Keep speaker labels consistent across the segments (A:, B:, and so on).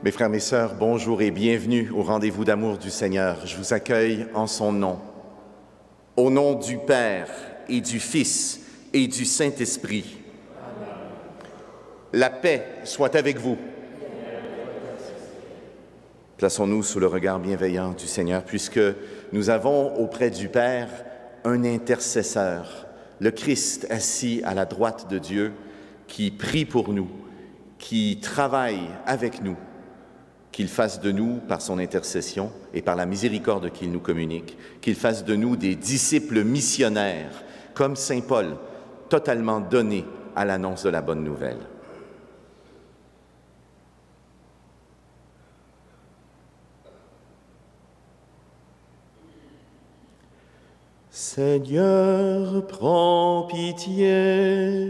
A: Mes frères, mes sœurs, bonjour et bienvenue au rendez-vous d'amour du Seigneur. Je vous accueille en son nom. Au nom du Père et du Fils et du Saint-Esprit. La paix soit avec vous. Plaçons-nous sous le regard bienveillant du Seigneur, puisque nous avons auprès du Père un intercesseur, le Christ assis à la droite de Dieu, qui prie pour nous, qui travaille avec nous, qu'il fasse de nous, par son intercession et par la miséricorde qu'il nous communique, qu'il fasse de nous des disciples missionnaires, comme saint Paul, totalement donnés à l'annonce de la bonne nouvelle. Seigneur, prends pitié.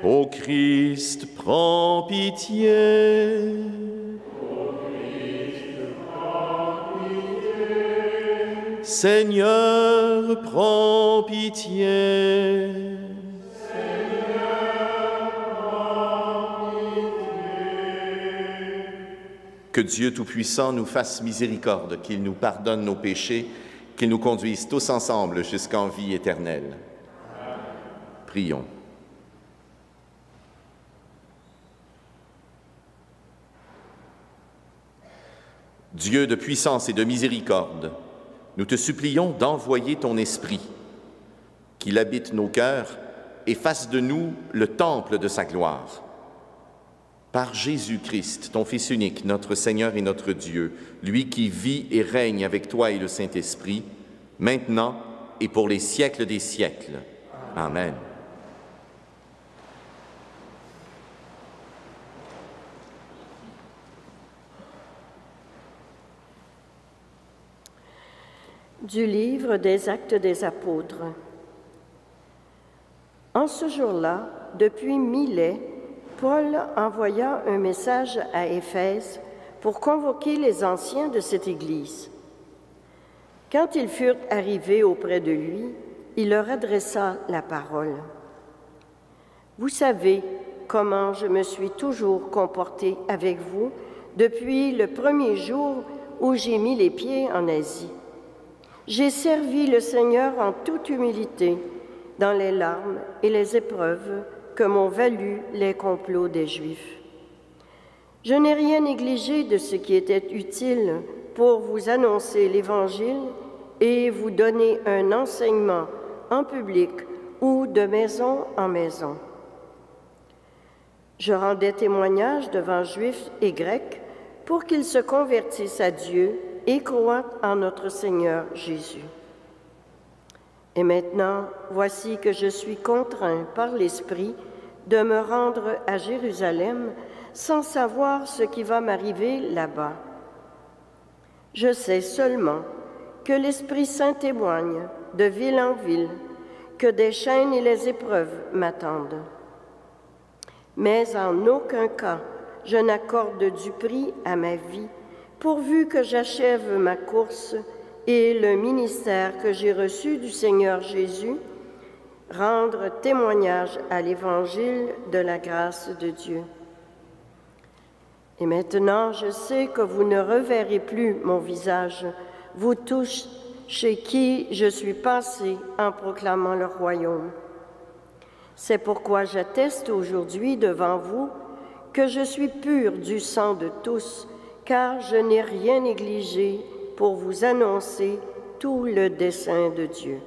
A: Ô Christ, prends pitié. Ô Christ, prends pitié. Seigneur, prends pitié. Seigneur, prends pitié. Que Dieu Tout-Puissant nous fasse miséricorde, qu'il nous pardonne nos péchés, qu'il nous conduise tous ensemble jusqu'en vie éternelle. Amen. Prions. Dieu de puissance et de miséricorde, nous te supplions d'envoyer ton Esprit, qu'il habite nos cœurs et fasse de nous le temple de sa gloire. Par Jésus-Christ, ton Fils unique, notre Seigneur et notre Dieu, lui qui vit et règne avec toi et le Saint-Esprit, maintenant et pour les siècles des siècles. Amen.
B: Du livre des Actes des Apôtres. En ce jour-là, depuis Milet, Paul envoya un message à Éphèse pour convoquer les anciens de cette Église. Quand ils furent arrivés auprès de lui, il leur adressa la parole. « Vous savez comment je me suis toujours comporté avec vous depuis le premier jour où j'ai mis les pieds en Asie. J'ai servi le Seigneur en toute humilité, dans les larmes et les épreuves que m'ont valu les complots des Juifs. Je n'ai rien négligé de ce qui était utile pour vous annoncer l'Évangile et vous donner un enseignement en public ou de maison en maison. Je rendais témoignage devant Juifs et Grecs pour qu'ils se convertissent à Dieu et croient en notre Seigneur Jésus. Et maintenant, voici que je suis contraint par l'Esprit de me rendre à Jérusalem sans savoir ce qui va m'arriver là-bas. Je sais seulement que l'Esprit Saint témoigne de ville en ville que des chaînes et les épreuves m'attendent. Mais en aucun cas je n'accorde du prix à ma vie, pourvu que j'achève ma course et le ministère que j'ai reçu du Seigneur Jésus, rendre témoignage à l'Évangile de la grâce de Dieu. Et maintenant, je sais que vous ne reverrez plus mon visage, vous tous chez qui je suis passé en proclamant le royaume. C'est pourquoi j'atteste aujourd'hui devant vous que je suis pur du sang de tous, car je n'ai rien négligé pour vous annoncer tout le dessein de Dieu.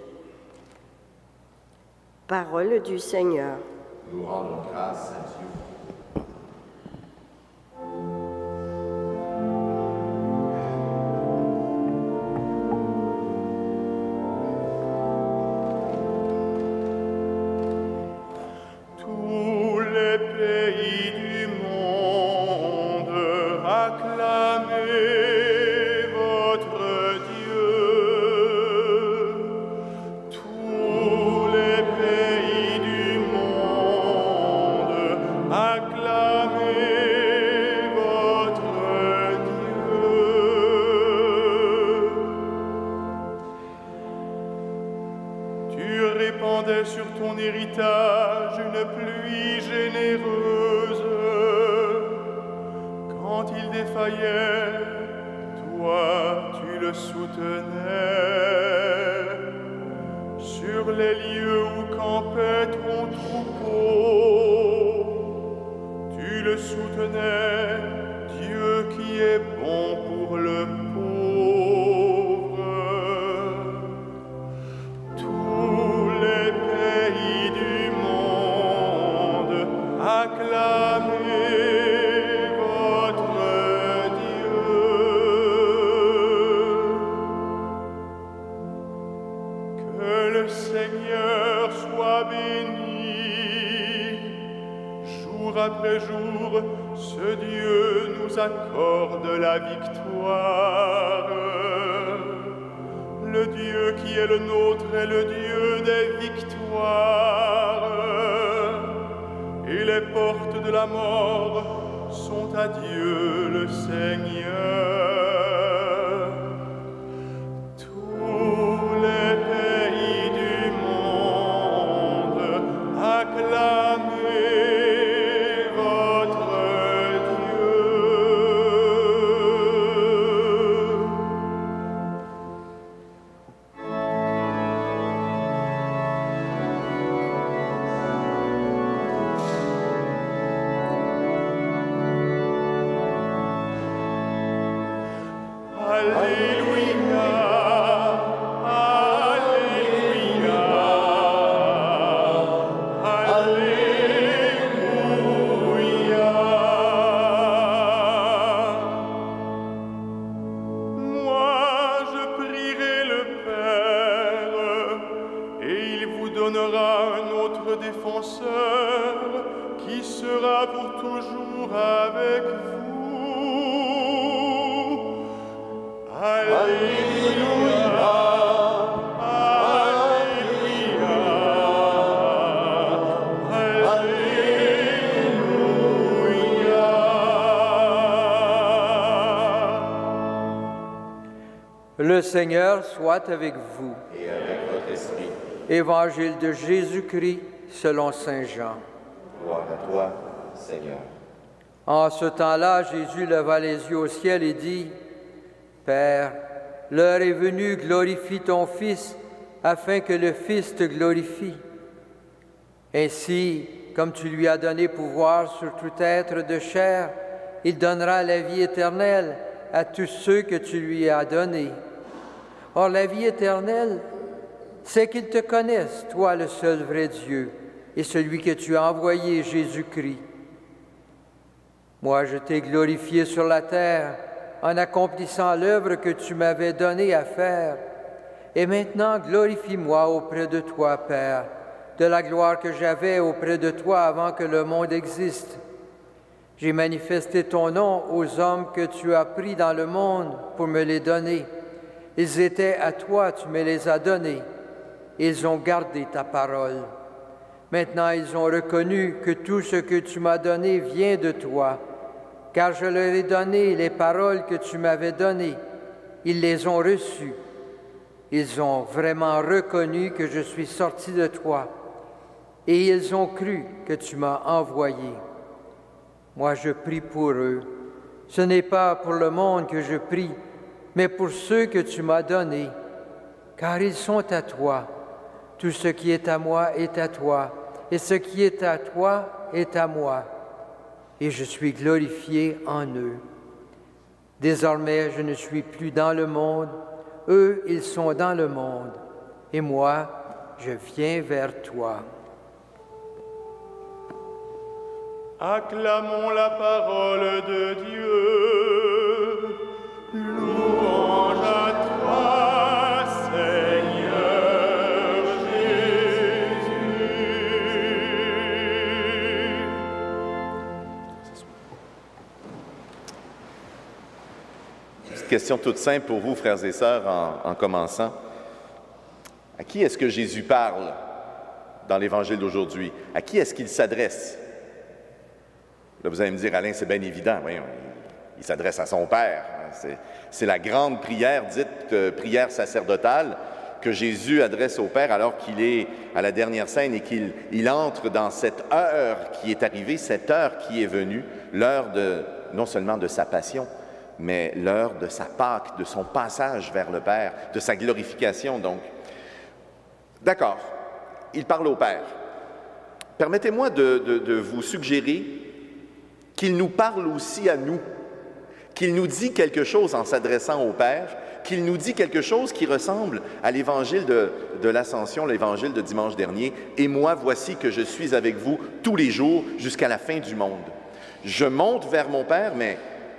B: Parole du Seigneur.
A: Nous rendons grâce à Dieu.
C: Tous les pays du monde acclamez votre Dieu. Tous les pays du monde répandais sur ton héritage une pluie généreuse. Quand il défaillait, toi, tu le soutenais. Sur les lieux où campait ton troupeau, tu le soutenais, Dieu qui est bon pour le pauvre. Tous les pays du monde acclamez votre Dieu. Que le Seigneur soit béni. Jour après jour, ce Dieu nous accorde la victoire. Le Dieu qui est le nôtre est le Dieu des victoires. Et les portes de la mort sont à Dieu le Seigneur. Tous les pays du monde acclamez votre Dieu. Alléluia, Alléluia, Alléluia. Moi, je prierai le Père, et il vous donnera un autre défenseur qui sera pour toujours avec vous. Alléluia, Alléluia, Alléluia.
D: Le Seigneur soit avec vous.
A: Et avec votre esprit.
D: Évangile de Jésus-Christ selon saint Jean.
A: Gloire à toi, Seigneur.
D: En ce temps-là, Jésus leva les yeux au ciel et dit, « Père, l'heure est venue, glorifie ton Fils, afin que le Fils te glorifie. Ainsi, comme tu lui as donné pouvoir sur tout être de chair, il donnera la vie éternelle à tous ceux que tu lui as donnés. Or, la vie éternelle, c'est qu'ils te connaissent, toi le seul vrai Dieu, et celui que tu as envoyé, Jésus-Christ. Moi, je t'ai glorifié sur la terre en accomplissant l'œuvre que tu m'avais donnée à faire. Et maintenant, glorifie-moi auprès de toi, Père, de la gloire que j'avais auprès de toi avant que le monde existe. J'ai manifesté ton nom aux hommes que tu as pris dans le monde pour me les donner. Ils étaient à toi, tu me les as donnés. Ils ont gardé ta parole. Maintenant, ils ont reconnu que tout ce que tu m'as donné vient de toi, car je leur ai donné les paroles que tu m'avais données. Ils les ont reçues. Ils ont vraiment reconnu que je suis sorti de toi, et ils ont cru que tu m'as envoyé. Moi, je prie pour eux. Ce n'est pas pour le monde que je prie, mais pour ceux que tu m'as donnés, car ils sont à toi. Tout ce qui est à moi est à toi, et ce qui est à toi est à moi, et je suis glorifié en eux. Désormais, je ne suis plus dans le monde, eux, ils sont dans le monde, et moi, je viens vers toi.
C: Acclamons la parole de Dieu. Louange à toi, Seigneur Jésus.
A: Petite question toute simple pour vous, frères et sœurs, en commençant. À qui est-ce que Jésus parle dans l'Évangile d'aujourd'hui? À qui est-ce qu'il s'adresse? Là, vous allez me dire, Alain, c'est bien évident. Voyons, il s'adresse à son Père. C'est la grande prière, dite prière sacerdotale, que Jésus adresse au Père alors qu'il est à la dernière scène et qu'il entre dans cette heure qui est arrivée, cette heure qui est venue, l'heure non seulement de sa passion, mais l'heure de sa Pâque, de son passage vers le Père, de sa glorification donc. D'accord, il parle au Père. Permettez-moi de vous suggérer qu'il nous parle aussi à nous, qu'il nous dit quelque chose en s'adressant au Père, qu'il nous dit quelque chose qui ressemble à l'évangile de l'Ascension, l'évangile de dimanche dernier. « Et moi, voici que je suis avec vous tous les jours jusqu'à la fin du monde. Je monte vers mon Père, mais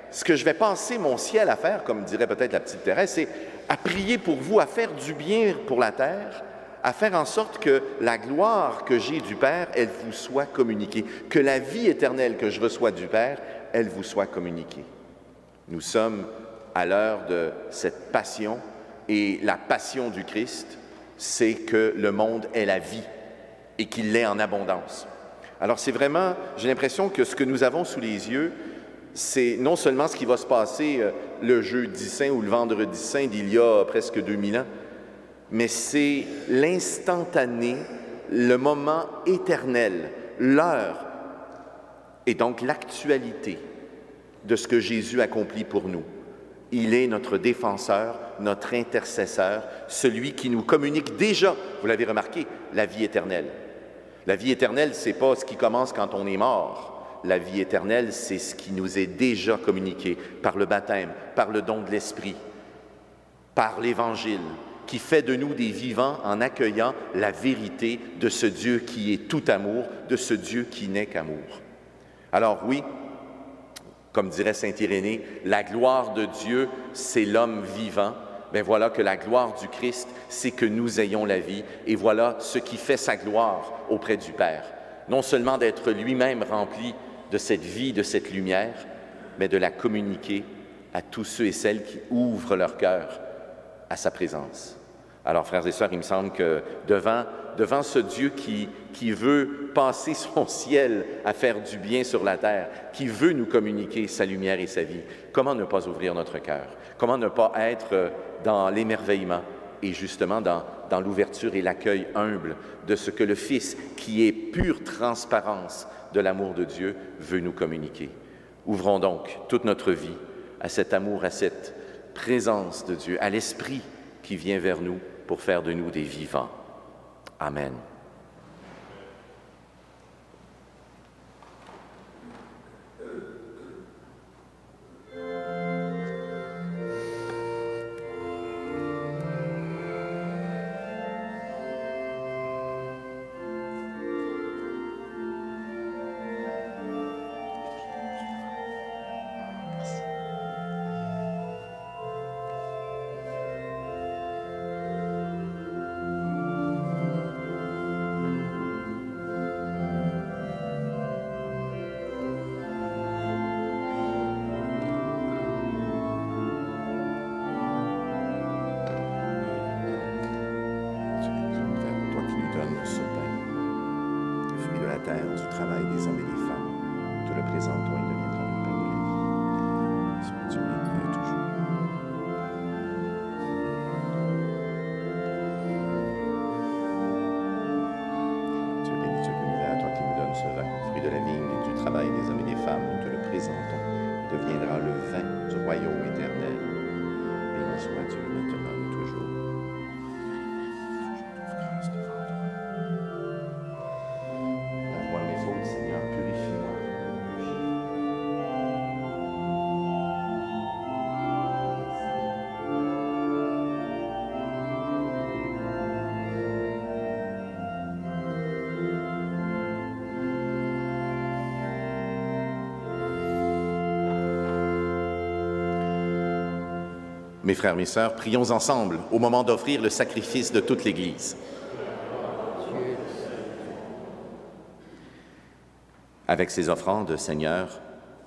A: ce que je vais passer mon ciel à faire, comme dirait peut-être la petite Thérèse, c'est à prier pour vous, à faire du bien pour la terre, à faire en sorte que la gloire que j'ai du Père, elle vous soit communiquée, que la vie éternelle que je reçois du Père, elle vous soit communiquée. » Nous sommes à l'heure de cette passion, et la passion du Christ, c'est que le monde est la vie et qu'il l'est en abondance. Alors c'est vraiment, j'ai l'impression que ce que nous avons sous les yeux, c'est non seulement ce qui va se passer le jeudi saint ou le vendredi saint d'il y a presque 2000 ans, mais c'est l'instantané, le moment éternel, l'heure, et donc l'actualité de ce que Jésus accomplit pour nous. Il est notre défenseur, notre intercesseur, celui qui nous communique déjà, vous l'avez remarqué, la vie éternelle. La vie éternelle, ce n'est pas ce qui commence quand on est mort. La vie éternelle, c'est ce qui nous est déjà communiqué par le baptême, par le don de l'Esprit, par l'Évangile, qui fait de nous des vivants en accueillant la vérité de ce Dieu qui est tout amour, de ce Dieu qui n'est qu'amour. Alors oui, comme dirait saint Irénée, la gloire de Dieu, c'est l'homme vivant. Bien voilà que la gloire du Christ, c'est que nous ayons la vie. Et voilà ce qui fait sa gloire auprès du Père. Non seulement d'être lui-même rempli de cette vie, de cette lumière, mais de la communiquer à tous ceux et celles qui ouvrent leur cœur à sa présence. Alors, frères et sœurs, il me semble que devant ce Dieu qui veut passer son ciel à faire du bien sur la terre, qui veut nous communiquer sa lumière et sa vie, comment ne pas ouvrir notre cœur? Comment ne pas être dans l'émerveillement et justement dans l'ouverture et l'accueil humble de ce que le Fils, qui est pure transparence de l'amour de Dieu, veut nous communiquer? Ouvrons donc toute notre vie à cet amour, à cette présence de Dieu, à l'Esprit qui vient vers nous pour faire de nous des vivants. Amen. Mes frères, mes sœurs, prions ensemble au moment d'offrir le sacrifice de toute l'Église. Avec ces offrandes, Seigneur,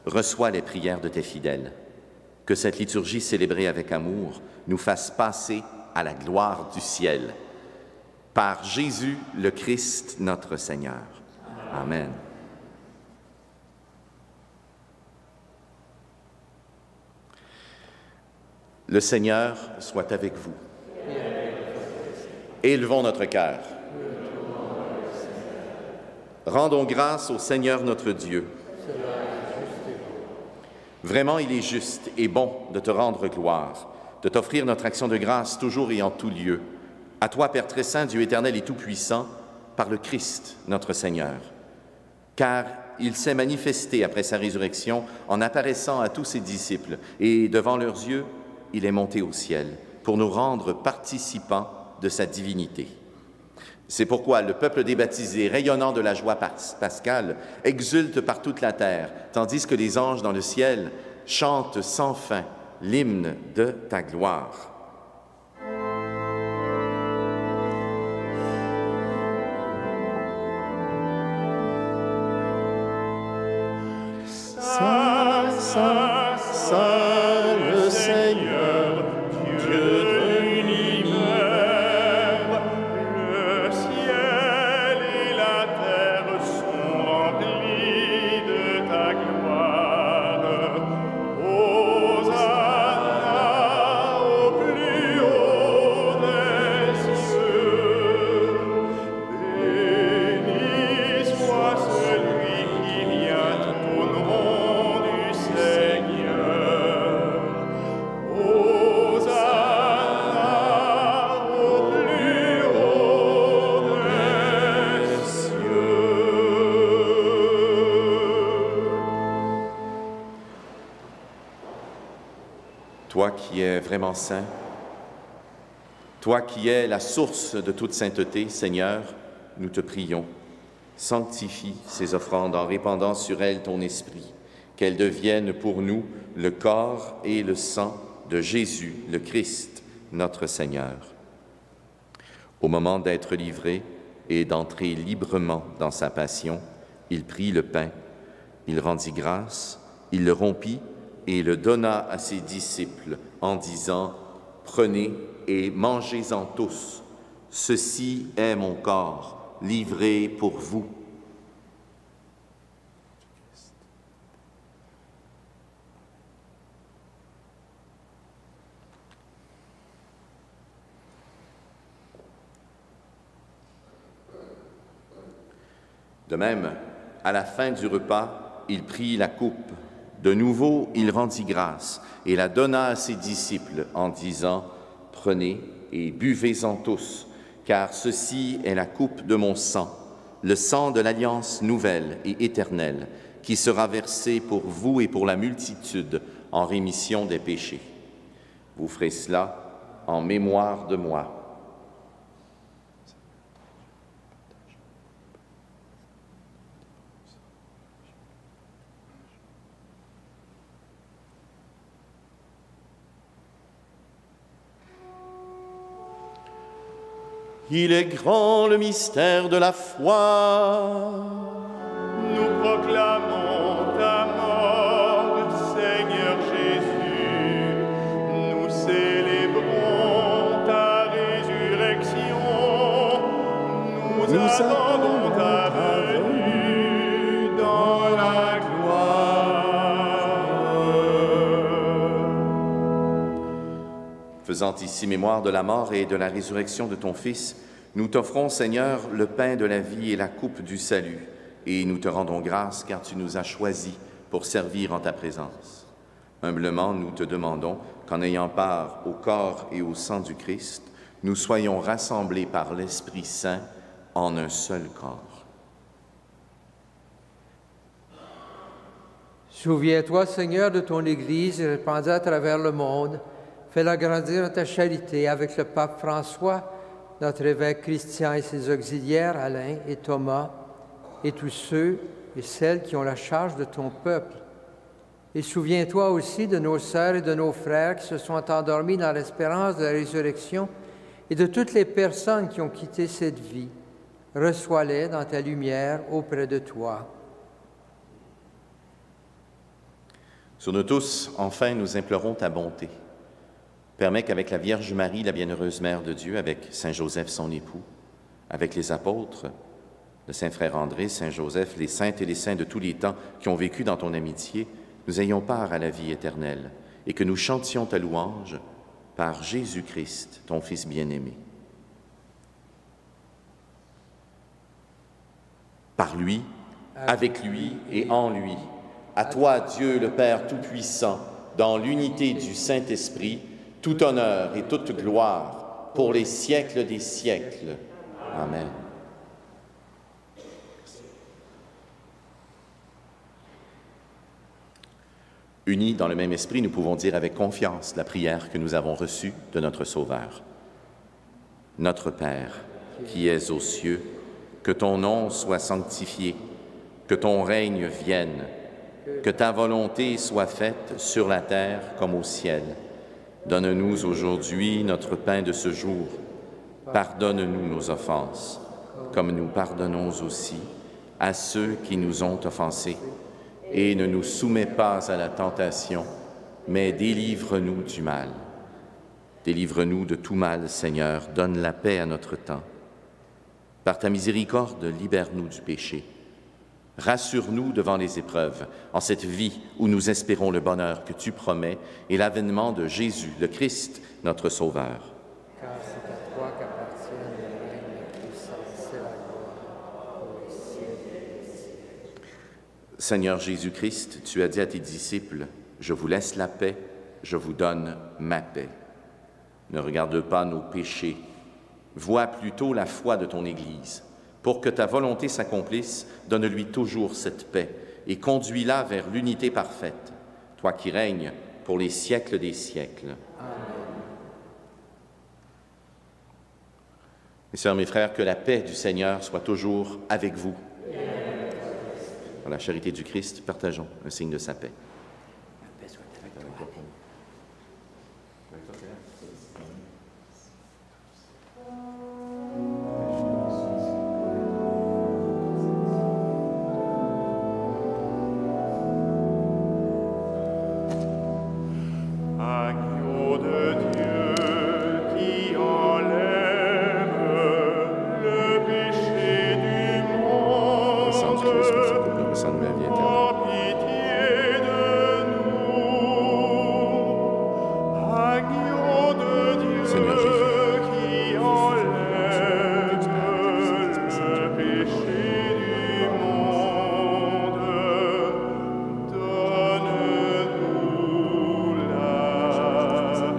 A: reçois les prières de tes fidèles. Que cette liturgie célébrée avec amour nous fasse passer à la gloire du ciel. Par Jésus le Christ, notre Seigneur. Amen. Le Seigneur soit avec vous. Élevons notre cœur. Rendons grâce au Seigneur notre Dieu. Vraiment, il est juste et bon de te rendre gloire, de t'offrir notre action de grâce toujours et en tout lieu. À toi, Père très saint, Dieu éternel et tout-puissant, par le Christ, notre Seigneur. Car il s'est manifesté après sa résurrection en apparaissant à tous ses disciples, et devant leurs yeux, il est monté au ciel pour nous rendre participants de sa divinité. C'est pourquoi le peuple des baptisés, rayonnant de la joie pascale, exulte par toute la terre, tandis que les anges dans le ciel chantent sans fin l'hymne de ta gloire.
C: Saint, Saint, Saint, le Seigneur, Dieu de l'univers, le ciel et la terre sont remplis de ta gloire. Hosanna au plus haut des cieux. Béni soit celui qui vient au nom du Seigneur. Hosanna au plus haut des cieux.
A: Toi qui es vraiment saint, toi qui es la source de toute sainteté, Seigneur, nous te prions, sanctifie ces offrandes en répandant sur elles ton esprit, qu'elles deviennent pour nous le corps et le sang de Jésus, le Christ, notre Seigneur. Au moment d'être livré et d'entrer librement dans sa passion, il prit le pain, il rendit grâce, il le rompit et le donna à ses disciples en disant « Prenez et mangez-en tous, ceci est mon corps, livré pour vous. » De même, à la fin du repas, il prit la coupe. De nouveau, il rendit grâce et la donna à ses disciples en disant « Prenez et buvez-en tous, car ceci est la coupe de mon sang, le sang de l'alliance nouvelle et éternelle, qui sera versé pour vous et pour la multitude en rémission des péchés. Vous ferez cela en mémoire de moi. »
C: Il est grand le mystère de la foi. Nous proclamons ta mort, Seigneur Jésus. Nous célébrons ta résurrection. Nous attendons ta venue dans la gloire.
A: Faisant ici mémoire de la mort et de la résurrection de ton Fils, nous t'offrons, Seigneur, le pain de la vie et la coupe du salut, et nous te rendons grâce car tu nous as choisis pour servir en ta présence. Humblement, nous te demandons qu'en ayant part au corps et au sang du Christ, nous soyons rassemblés par l'Esprit Saint en un seul corps.
D: Souviens-toi, Seigneur, de ton Église répandue à travers le monde. Fais-la grandir dans ta charité avec le pape François, notre évêque Christian et ses auxiliaires, Alain et Thomas, et tous ceux et celles qui ont la charge de ton peuple. Et souviens-toi aussi de nos sœurs et de nos frères qui se sont endormis dans l'espérance de la résurrection et de toutes les personnes qui ont quitté cette vie. Reçois-les dans ta lumière auprès de toi.
A: Sur nous tous, enfin, nous implorons ta bonté. Permets qu'avec la Vierge Marie, la bienheureuse Mère de Dieu, avec Saint Joseph, son époux, avec les apôtres, le Saint Frère André, Saint Joseph, les saintes et les saints de tous les temps qui ont vécu dans ton amitié, nous ayons part à la vie éternelle et que nous chantions ta louange par Jésus-Christ, ton Fils bien-aimé. par lui, avec lui et en lui. À toi, Dieu le Père Tout-Puissant, dans l'unité du Saint-Esprit, tout honneur et toute gloire pour les siècles des siècles. Amen. Unis dans le même esprit, nous pouvons dire avec confiance la prière que nous avons reçue de notre Sauveur. Notre Père, qui es aux cieux, que ton nom soit sanctifié, que ton règne vienne, que ta volonté soit faite sur la terre comme au ciel. Donne-nous aujourd'hui notre pain de ce jour. Pardonne-nous nos offenses, comme nous pardonnons aussi à ceux qui nous ont offensés. Et ne nous soumets pas à la tentation, mais délivre-nous du mal. Délivre-nous de tout mal, Seigneur, donne la paix à notre temps. Par ta miséricorde, libère-nous du péché. Rassure-nous devant les épreuves, en cette vie où nous espérons le bonheur que tu promets et l'avènement de Jésus, le Christ, notre Sauveur.
D: Car c'est à toi qu'appartiennent le règne, la puissance et la gloire pour les siècles.
A: Seigneur Jésus-Christ, tu as dit à tes disciples, « Je vous laisse la paix, je vous donne ma paix. » Ne regarde pas nos péchés, vois plutôt la foi de ton Église. Pour que ta volonté s'accomplisse, donne-lui toujours cette paix et conduis-la vers l'unité parfaite, toi qui règnes pour les siècles des siècles. Amen. Mes sœurs, mes frères, que la paix du Seigneur soit toujours avec vous. Dans la charité du Christ, partageons un signe de sa paix. La paix soit avec toi.
C: Agneau de Dieu qui enlève le péché du monde,
A: Sang du Christ, le sang de la vie éternelle.
C: aie pitié de nous. Agneau de Dieu
A: Seigneur Jésus,
C: qui enlève le péché du monde, donne-nous la paix.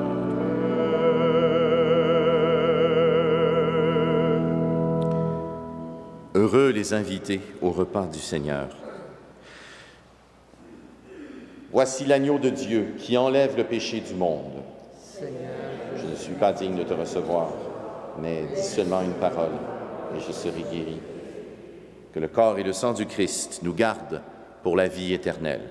A: Heureux les invités au repas du Seigneur. Voici l'agneau de Dieu qui enlève le péché du monde. Je ne suis pas digne de te recevoir, mais dis seulement une parole et je serai guéri. Que le corps et le sang du Christ nous gardent pour la vie éternelle.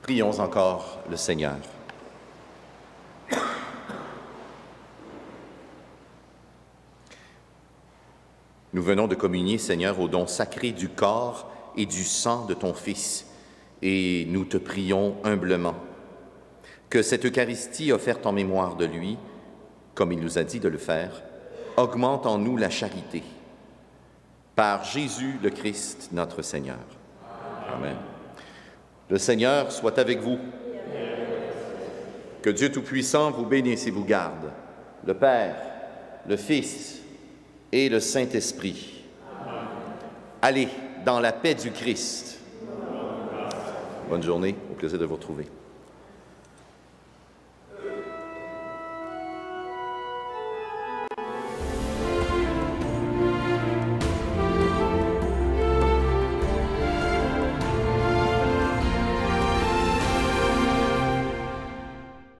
A: Prions encore le Seigneur. Nous venons de communier, Seigneur, au don sacré du corps et du sang de ton Fils, et nous te prions humblement que cette Eucharistie offerte en mémoire de lui, comme il nous a dit de le faire, augmente en nous la charité. Par Jésus le Christ, notre Seigneur. Amen. Le Seigneur soit avec vous. Que Dieu Tout-Puissant vous bénisse et vous garde, le Père, le Fils et le Saint-Esprit. Allez dans la paix du Christ. Bonne journée, au plaisir de vous retrouver.